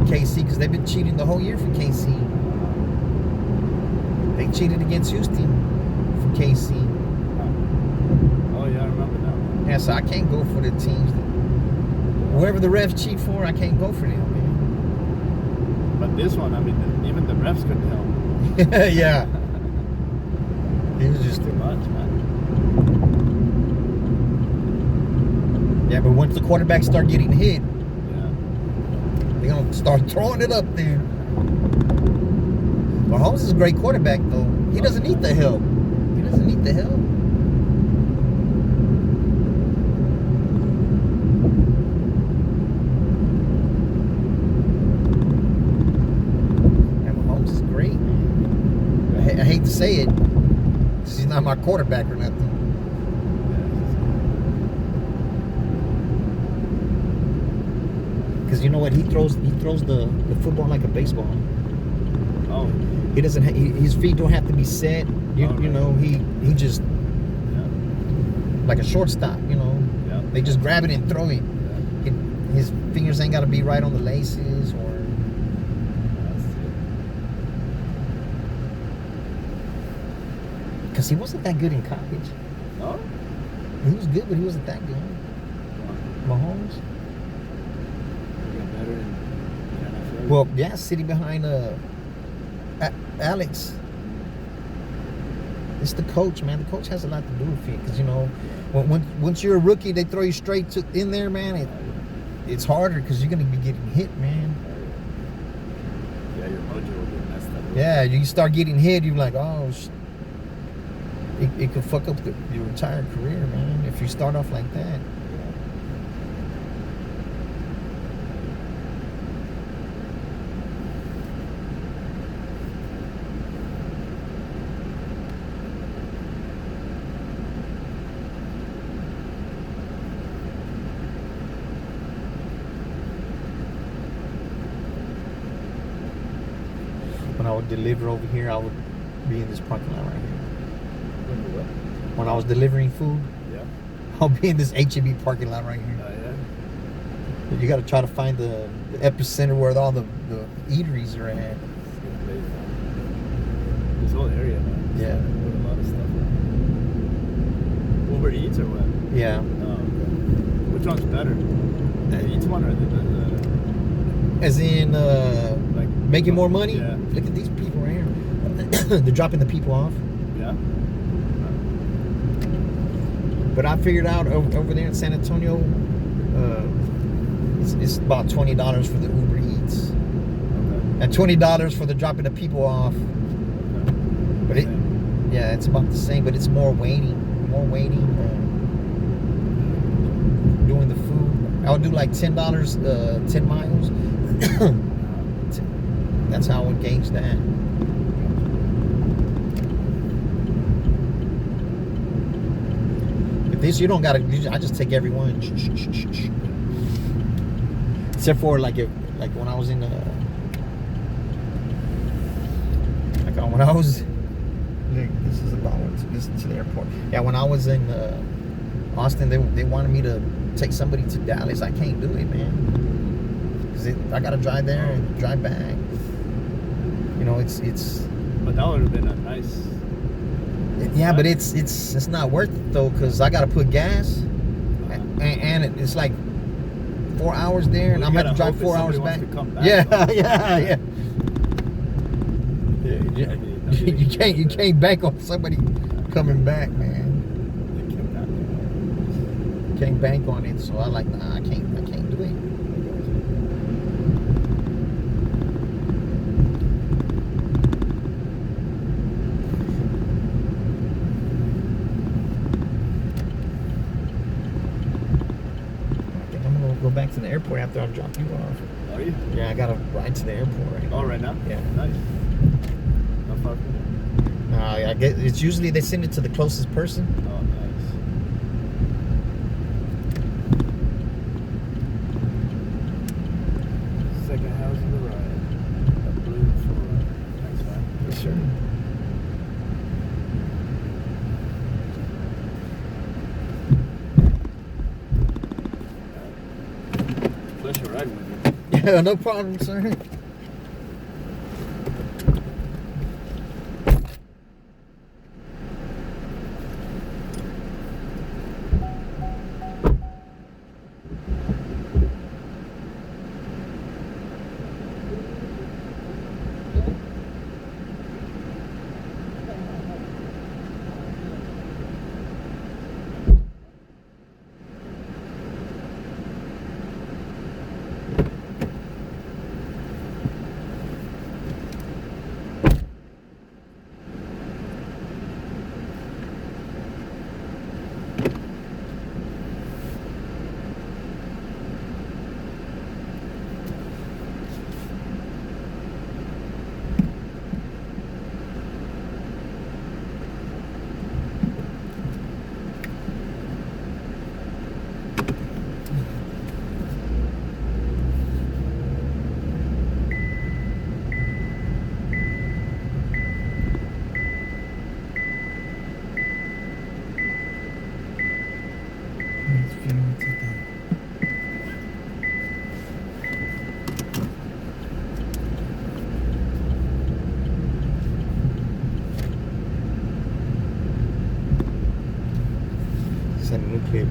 KC because they've been cheating the whole year for KC. They cheated against Houston for KC. Oh, yeah, I remember that one. Yeah, so I can't go for the teams. Whoever the refs cheat for, I can't go for them, But this one, I mean, even the refs couldn't help. man. Yeah. It was just Too much, man. yeah, but once the quarterbacks start getting hit, Yeah. they're gonna start throwing it up there. Mahomes is a great quarterback, though. He doesn't need the help. He doesn't need the help. And Mahomes is great. I hate to say it, 'cause he's not my quarterback or nothing. Because you know what? He throws the football like a baseball. Oh, He doesn't. His feet don't have to be set. You know, he just yeah. like a shortstop. You know, Yeah. they just grab it and throw it. His fingers ain't got to be right on the laces or. Because he wasn't that good in college. No? He was good, but he wasn't that good. Mahomes. He got better in the NFL. Well, yeah, sitting behind Alex. It's the coach, man. The coach has a lot to do with it, because you know, once you're a rookie, they throw you straight in there, man. It's harder because you're gonna be getting hit, man. Yeah, your mojo will get messed up. Yeah, you start getting hit, you're like, oh, it could fuck up your entire career, man. If you start off like that. When I would deliver over here, I would be in this parking lot right here. When I was delivering food, Yeah. I'll be in this H-E-B parking lot right here. Yeah. You got to try to find the epicenter where all the eateries are at. This whole area, man. Yeah. Put a lot of stuff on. Uber Eats or what? Yeah. Oh, okay. Which one's better? The Eats one or the As in, making more money. Yeah. Look at these people right here. They're dropping the people off. Yeah. But I figured out over there in San Antonio, it's about $20 for the Uber Eats. Okay. And $20 for the dropping the people off. But it, yeah, it's about the same, but it's more waiting. Doing the food. I'll do like $10, 10 miles. That's how I would gauge that. But this, you don't gotta. I just take everyone. Except for like when I was in when I was. This is about this to the airport. Yeah, when I was in Austin, they wanted me to take somebody to Dallas. I can't do it, man. Cause I gotta drive there and drive back. You know, it's. But that would have been a nice. Yeah, but it's not worth it though, cause I gotta put gas, and it's like 4 hours there, and Well, I'm you gonna have to gotta drive hope 4 if hours somebody back. wants to come back, Yeah, though. yeah. You can't bank on somebody coming back, man. Can't bank on it, so I like, nah, I can't do it. I think I'm gonna go back to the airport after I drop you off. Are you? Yeah, I gotta ride to the airport right now. Oh, right now? Yeah. Nice. Not far from I get it's usually they send it to the closest person. Oh, nice. Second house on the right. That blue floor. Thanks, man. For sure. Pleasure riding with you. Yeah, no problem, sir. Send a new clip.